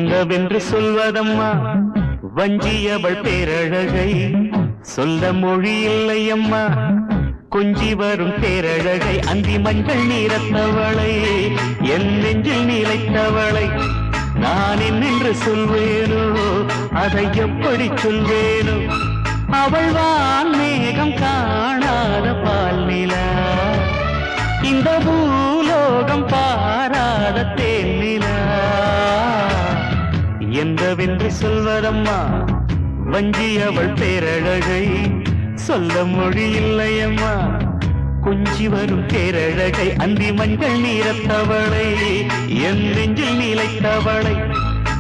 என்னவென்று சொல்வதம்மா வஞ்சியவள் பேரழகை சொல்ல மொழி இல்லையம்மா கொஞ்சி வரும் பேரழகை அந்தி மஞ்சள் நீரத்தவளை என் நெஞ்சில் நிலைத்தவளை நான் என்னென்று சொல்வேனோ அதை எப்படி சொல்வேனோ அவள் வான் மேகம் காணாத பால் நிலா இந்த பூலோகம் பாராத தேனிலா என்னவென்று சொல்வதம்மா வஞ்சியவள் பேரழகை சொல்ல மொழி இல்லையம்மா கொஞ்சி வரும் பேரழகை அந்தி மஞ்சள் நீரத்தவளை என் நெஞ்சில் நிலைத்தவளை